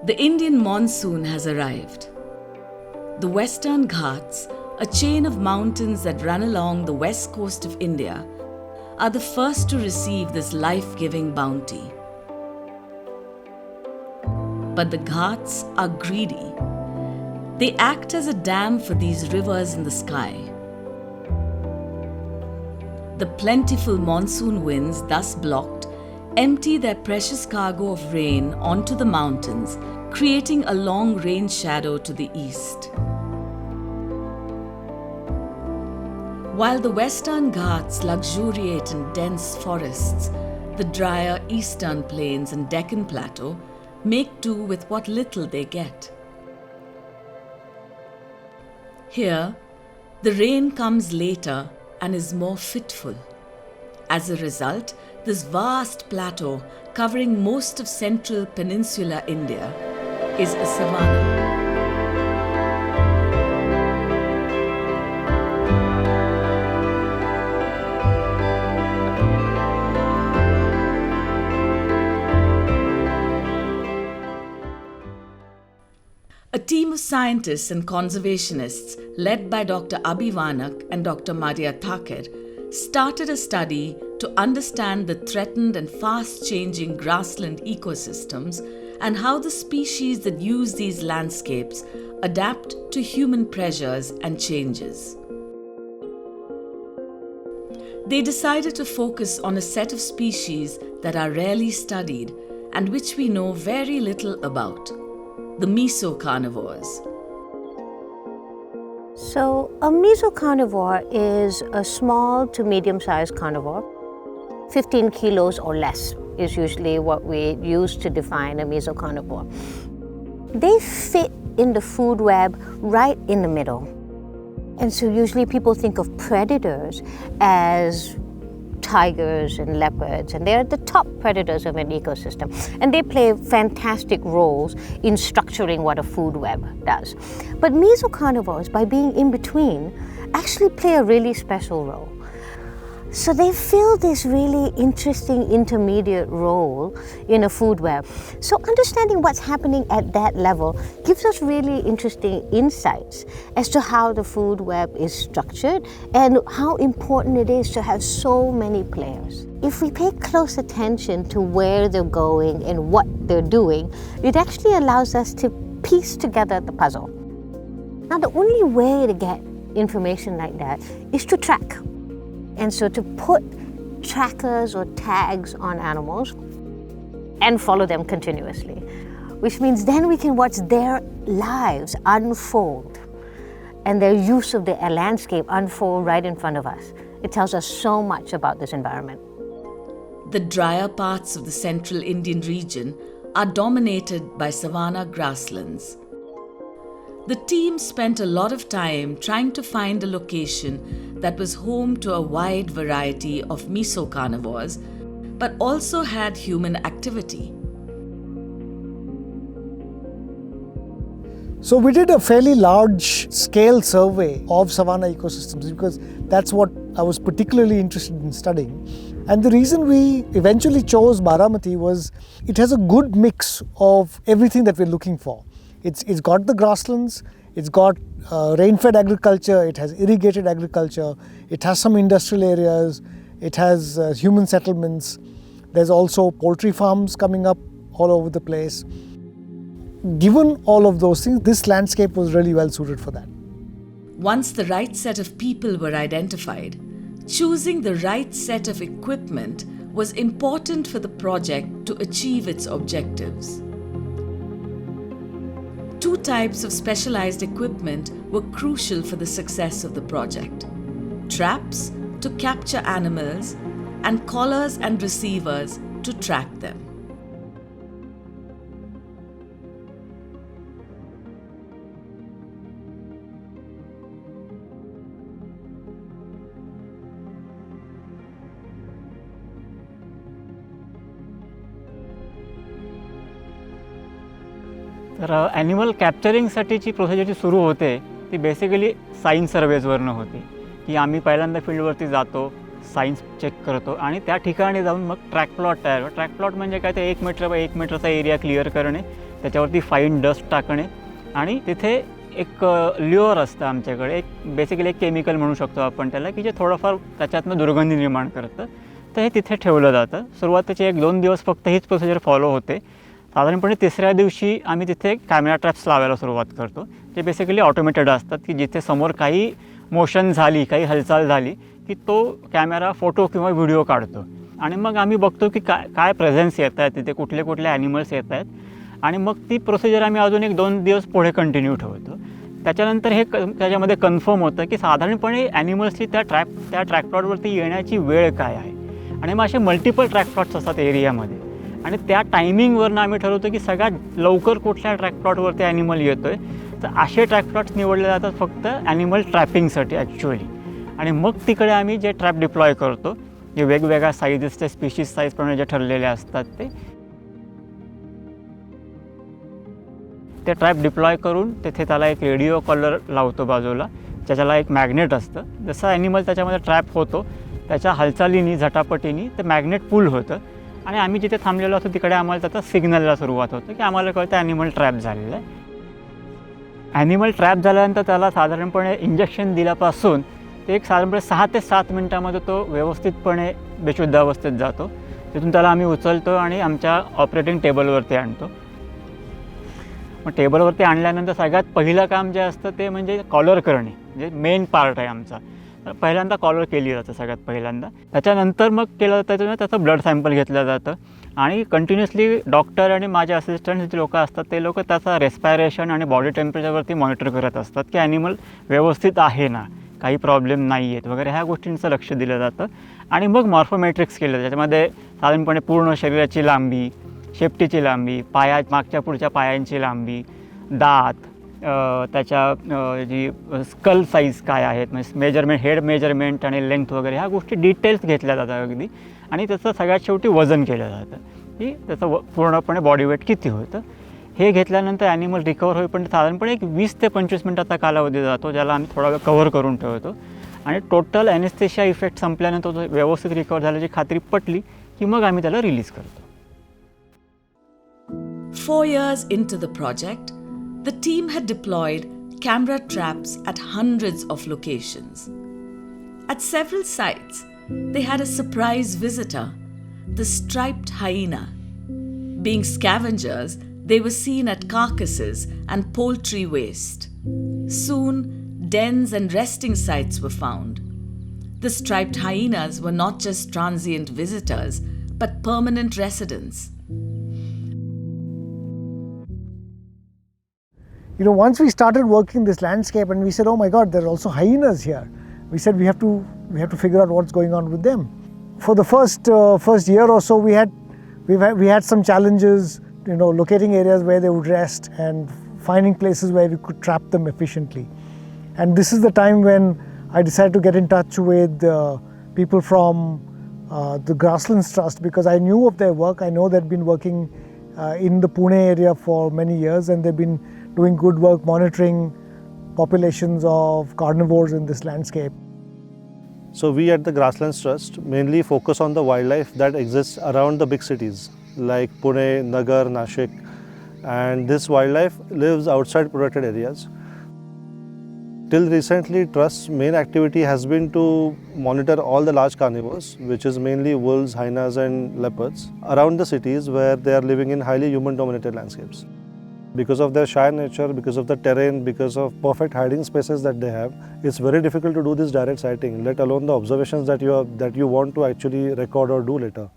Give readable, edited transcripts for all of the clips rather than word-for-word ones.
The Indian monsoon has arrived. The Western Ghats, a chain of mountains that run along the west coast of India, are the first to receive this life-giving bounty. But the Ghats are greedy. They act as a dam for these rivers in the sky. The plentiful monsoon winds, thus blocked, empty their precious cargo of rain onto the mountains, creating a long rain shadow to the east. While the Western Ghats luxuriate in dense forests, the drier eastern plains and Deccan Plateau make do with what little they get. Here, the rain comes later and is more fitful. As a result, this vast plateau covering most of central peninsular India is a savanna. A team of scientists and conservationists led by Dr. Abhi Vanak and Dr. Maria Thaker started a study to understand the threatened and fast-changing grassland ecosystems and how the species that use these landscapes adapt to human pressures and changes. They decided to focus on a set of species that are rarely studied and which we know very little about: the meso-carnivores. So a meso-carnivore is a small to medium-sized carnivore. 15 kilos or less is usually what we use to define a meso-carnivore. They fit in the food web right in the middle. And so usually people think of predators as tigers and leopards, and they're the top predators of an ecosystem. And they play fantastic roles in structuring what a food web does. But meso-carnivores, by being in between, actually play a really special role. So they fill this really interesting intermediate role in a food web. So understanding what's happening at that level gives us really interesting insights as to how the food web is structured and how important it is to have so many players. If we pay close attention to where they're going and what they're doing, it actually allows us to piece together the puzzle. Now, the only way to get information like that is to track. And so to put trackers or tags on animals and follow them continuously, which means then we can watch their lives unfold and their use of the landscape unfold right in front of us. It tells us so much about this environment. The drier parts of the central Indian region are dominated by savanna grasslands. The team spent a lot of time trying to find a location that was home to a wide variety of meso-carnivores, but also had human activity. So we did a fairly large scale survey of savanna ecosystems because that's what I was particularly interested in studying. And the reason we eventually chose Baramati was it has a good mix of everything that we're looking for. It's got the grasslands, it's got rain-fed agriculture, it has irrigated agriculture, it has some industrial areas, it has human settlements. There's also poultry farms coming up all over the place. Given all of those things, this landscape was really well suited for that. Once the right set of people were identified, choosing the right set of equipment was important for the project to achieve its objectives. Two types of specialized equipment were crucial for the success of the project: traps to capture animals and collars and receivers to track them. तर animal कॅप्चरिंगसाठीची process जी सुरू होते ती basically sign सर्वेजवरनं होती की आम्ही पहिल्यांदा फील्डवरती जातो, science check करतो आणि त्या ठिकाणी जाऊन मग ट्रॅक प्लॉट तयार करतो. ट्रॅक प्लॉट म्हणजे काय, ते 1 मीटर बाय 1 मीटरचा एरिया क्लिअर करणे, त्याच्यावरती फाईन डस्ट टाकणे आणि तिथे एक ल्युअर असतं आमच्याकडे, एक बेसिकली एक केमिकल म्हणू शकतो आपण त्याला, की जे थोडंफार त्याच्यातनं दुर्गंधी निर्माण करतं. तर हे तिथे ठेवलं जातं. सुरुवातीचे 1-2 दिवस फक्त हीच प्रोसिजर फॉलो होते. साधारणपणे 3ऱ्या दिवशी आम्ही तिथे कॅमेरा ट्रॅप्स लावायला सुरुवात करतो, जे बेसिकली ऑटोमेटेड असतात, की जिथे समोर काही मोशन झाली, काही हालचाल झाली की तो कॅमेरा फोटो किंवा व्हिडिओ काढतो आणि मग आम्ही बघतो की काय प्रेझेन्स येत आहेत तिथे, कुठले कुठले ॲनिमल्स येत आहेत आणि मग ती प्रोसिजर आम्ही अजून 1-2 दिवस पुढे कंटिन्यू ठेवतो. त्याच्यानंतर हे त्याच्यामध्ये कन्फर्म होतं की साधारणपणे ॲनिमल्सची त्या ट्रॅक प्लॉटवरती येण्याची वेळ काय आहे आणि मग असे मल्टिपल ट्रॅक प्लॉट्स असतात एरियामध्ये आणि त्या टायमिंगवरनं आम्ही ठरवतो की सगळ्यात लवकर कुठल्या ट्रॅक प्लॉटवरती ॲनिमल येतो आहे. तर असे ट्रॅक प्लॉट्स निवडले जातात फक्त ॲनिमल ट्रॅपिंगसाठी ॲक्च्युअली. आणि मग तिकडे आम्ही जे ट्रॅप डिप्लॉय करतो, जे वेगवेगळ्या साईजेसचे स्पीशीज साईजप्रमाणे जे ठरलेले असतात ते ट्रॅप डिप्लॉय करून तिथे त्याला एक रेडिओ कॉलर लावतो बाजूला, ज्याच्याला एक मॅग्नेट असतं. जसं ॲनिमल त्याच्यामध्ये ट्रॅप होतो त्याच्या हालचालीनी झटापटीनी ते मॅग्नेट पुल होतं आणि आम्ही जिथे थांबलेलो असतो तिकडे आम्हाला त्याचा सिग्नलला सुरुवात होतं की आम्हाला कळतं ॲनिमल ट्रॅप झालेलं आहे. ॲनिमल ट्रॅप झाल्यानंतर त्याला साधारणपणे इंजेक्शन दिल्यापासून ते एक साधारणपणे 6 ते 7 मिनटामध्ये तो व्यवस्थितपणे बेशुद्ध अवस्थेत जातो. तिथून त्याला आम्ही उचलतो आणि आमच्या ऑपरेटिंग टेबलवरती आणतो. मग टेबलवरती आणल्यानंतर सगळ्यात पहिलं काम जे असतं ते म्हणजे कॉलर करणे, जे मेन पार्ट आहे आमचा. तर पहिल्यांदा कॉलर केली जातं सगळ्यात पहिल्यांदा. त्याच्यानंतर मग केलं जातं त्याचं ब्लड सॅम्पल घेतलं जातं आणि कंटिन्युअसली डॉक्टर आणि माझे असिस्टंट जे लोक असतात ते लोक त्याचा रेस्पायरेशन आणि बॉडी टेम्परेचरवरती मॉनिटर करत असतात की ॲनिमल व्यवस्थित आहे ना, काही प्रॉब्लेम नाही आहेत वगैरे, ह्या गोष्टींचं लक्ष दिलं जातं. आणि मग मॉर्फोमेट्रिक्स केलं, ज्याच्यामध्ये साधारणपणे पूर्ण शरीराची लांबी, शेपटीची लांबी, मागच्या पुढच्या पायांची लांबी, दात, त्याच्या जी स्कल साईज काय आहेत, म्हणजे मेजरमेंट, हेड मेजरमेंट आणि लेंथ वगैरे ह्या गोष्टी डिटेल्स घेतल्या जातात अगदी. आणि त्याचं सगळ्यात शेवटी वजन केलं जातं की त्याचं पूर्णपणे बॉडी वेट किती होतं. हे घेतल्यानंतर ॲनिमल रिकवर होईपर्यंत साधारणपणे एक 20 ते 25 मिनटाचा कालावधी जातो, ज्याला आम्ही थोडा वेळ कव्हर करून ठेवतो. आणि टोटल ॲनेस्थेशिया इफेक्ट संपल्यानंतर तो व्यवस्थित रिकवर झाल्याची खात्री पटली की मग आम्ही त्याला रिलीज करतो. 4 years into the project, the team had deployed camera traps at hundreds of locations. At several sites, they had a surprise visitor, the striped hyena. Being scavengers, they were seen at carcasses and poultry waste. Soon, dens and resting sites were found. The striped hyenas were not just transient visitors, but permanent residents. You know, once we started working this landscape and we said, oh my God, there are also hyenas here. We said we have to figure out what's going on with them. For the first year or so, we had some challenges, you know, locating areas where they would rest and finding places where we could trap them efficiently. And this is the time when I decided to get in touch with people from the Grasslands Trust, because I knew of their work. I know they'd been working in the Pune area for many years, and they've been doing good work monitoring populations of carnivores in this landscape. So we at the Grasslands Trust mainly focus on the wildlife that exists around the big cities like Pune, Nagar, Nashik, and this wildlife lives outside protected areas. Till recently, Trust's main activity has been to monitor all the large carnivores, which is mainly wolves, hyenas and leopards, around the cities where they are living in highly human-dominated landscapes. Because of their shy nature, because of the terrain, because of perfect hiding spaces that they have, it's very difficult to do this direct sighting, let alone the observations that you want to actually record or do later.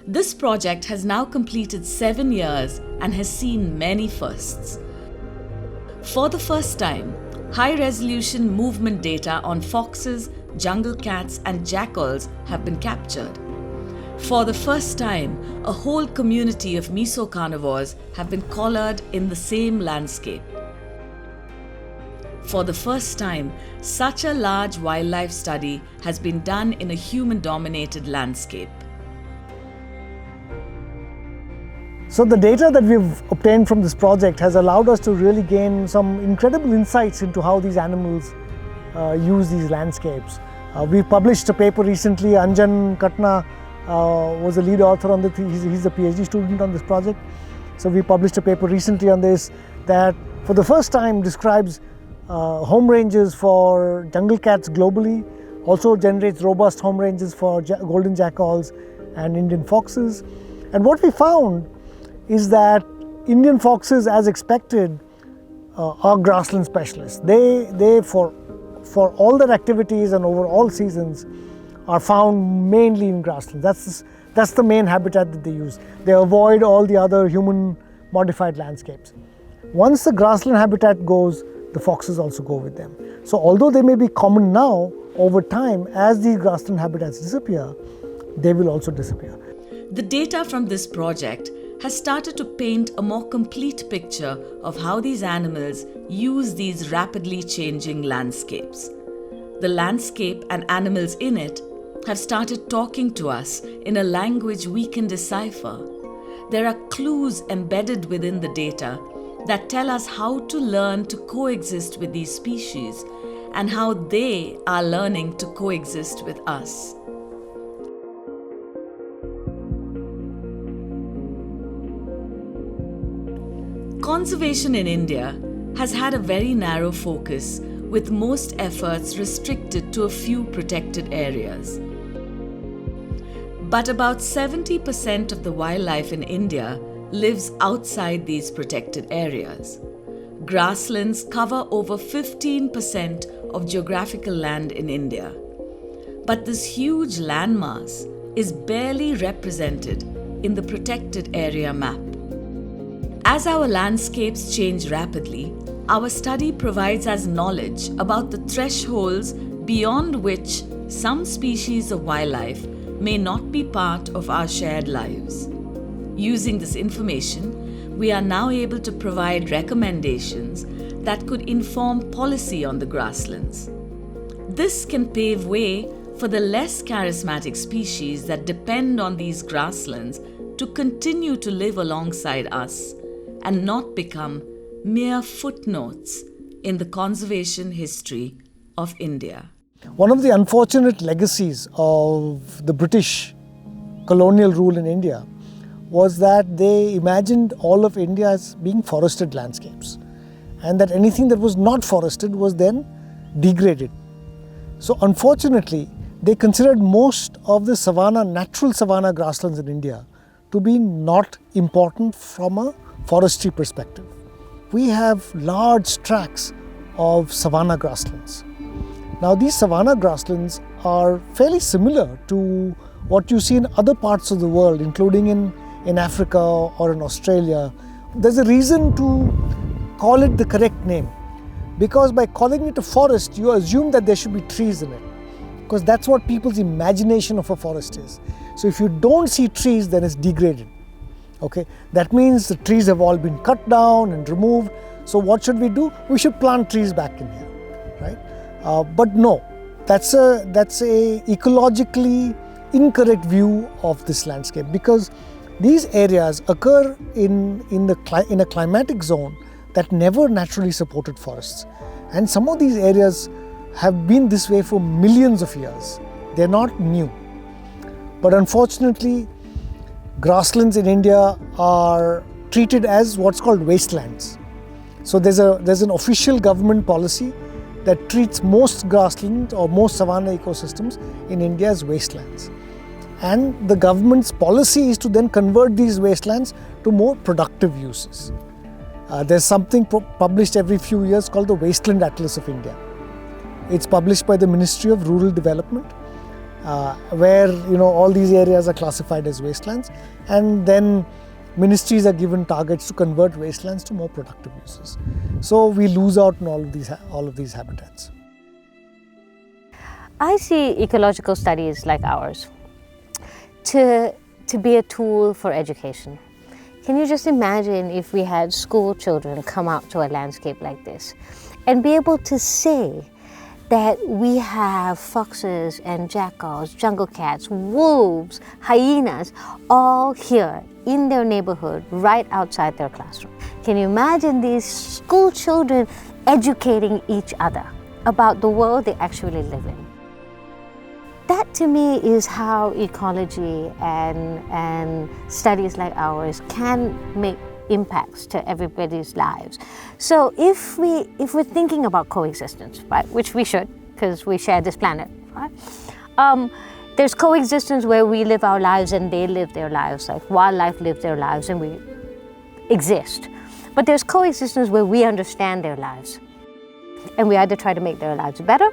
This project has now completed 7 years and has seen many firsts. For the first time, high-resolution movement data on foxes, jungle cats and jackals have been captured. For the first time, a whole community of meso-carnivores have been collared in the same landscape. For the first time, such a large wildlife study has been done in a human-dominated landscape. So the data that we've obtained from this project has allowed us to really gain some incredible insights into how these animals use these landscapes. We published a paper recently. Anjan Katna was the lead author on this. He's a PhD student on this project. So we published a paper recently on this that for the first time describes home ranges for jungle cats globally, also generates robust home ranges for golden jackals and Indian foxes. And what we found is that Indian foxes, as expected, are grassland specialists. They for all their activities and over all seasons are found mainly in grassland. That's the main habitat that they use. They avoid all the other human modified landscapes. Once the grassland habitat goes, the foxes also go with them. So although they may be common now, over time, as these grassland habitats disappear, they will also disappear. The data from this project has started to paint a more complete picture of how these animals use these rapidly changing landscapes. The landscape and animals in it have started talking to us in a language we can decipher. There are clues embedded within the data that tell us how to learn to coexist with these species and how they are learning to coexist with us. Conservation in India has had a very narrow focus, with most efforts restricted to a few protected areas. But about 70% of the wildlife in India lives outside these protected areas. Grasslands cover over 15% of geographical land in India. But this huge landmass is barely represented in the protected area map. As our landscapes change rapidly, our study provides us knowledge about the thresholds beyond which some species of wildlife may not be part of our shared lives. Using this information, we are now able to provide recommendations that could inform policy on the grasslands. This can pave way for the less charismatic species that depend on these grasslands to continue to live alongside us and not become mere footnotes in the conservation history of India. One of the unfortunate legacies of the British colonial rule in India was that they imagined all of India as being forested landscapes, and that anything that was not forested was then degraded. So unfortunately, they considered most of the natural savanna grasslands in India to be not important from a forestry perspective. We have large tracts of savanna grasslands. Now these savanna grasslands are fairly similar to what you see in other parts of the world, including in Africa or in Australia. There's a reason to call it the correct name, because by calling it a forest, you assume that there should be trees in it, because that's what people's imagination of a forest is. So if you don't see trees, then it's degraded. Okay, that means the trees have all been cut down and removed. So what should we do? We should plant trees back in here, right? But no, that's a ecologically incorrect view of this landscape, because these areas occur in a climatic zone that never naturally supported forests, and some of these areas have been this way for millions of years. They're not new, but unfortunately, grasslands in India are treated as what's called wastelands. So there's an official government policy that treats most grasslands or most savanna ecosystems in India as wastelands. And the government's policy is to then convert these wastelands to more productive uses. There's something published every few years called the Wasteland Atlas of India. It's published by the Ministry of Rural Development, where all these areas are classified as wastelands, and then ministries are given targets to convert wastelands to more productive uses. So we lose out on all of these habitats. I see ecological studies like ours to be a tool for education. Can you just imagine if we had school children come out to a landscape like this and be able to say that we have foxes and jackals, jungle cats, wolves, hyenas, all here in their neighborhood, right outside their classroom. Can you imagine these school children educating each other about the world they actually live in? that to me is how ecology and studies like ours can make impacts to everybody's lives. So if we're thinking about coexistence, right, which we should, because we share this planet, right? There's coexistence where we live our lives and they live their lives, like wildlife live their lives and we exist. But there's coexistence where we understand their lives and we either try to make their lives better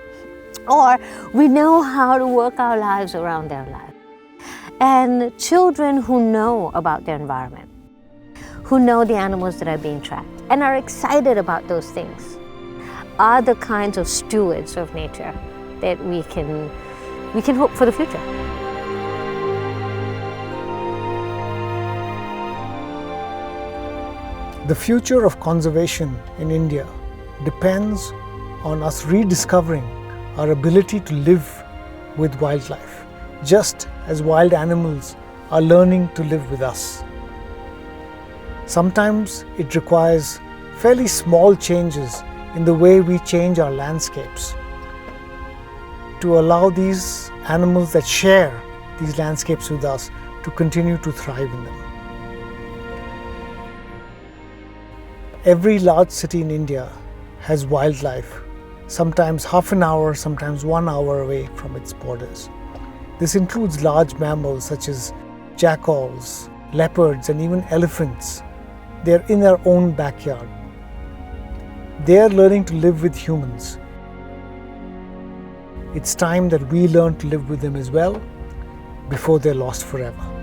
or we know how to work our lives around their lives. And children who know about their environment, who know the animals that are being trapped and are excited about those things, are the kinds of stewards of nature that we can hope for the future. The future of conservation in India depends on us rediscovering our ability to live with wildlife, just as wild animals are learning to live with us. Sometimes it requires fairly small changes in the way we change our landscapes to allow these animals that share these landscapes with us to continue to thrive in them. Every large city in India has wildlife, sometimes half an hour, sometimes 1 hour away from its borders. This includes large mammals such as jackals, leopards, and even elephants. They're in their own backyard. They are learning to live with humans. It's time that we learn to live with them as well before they're lost forever.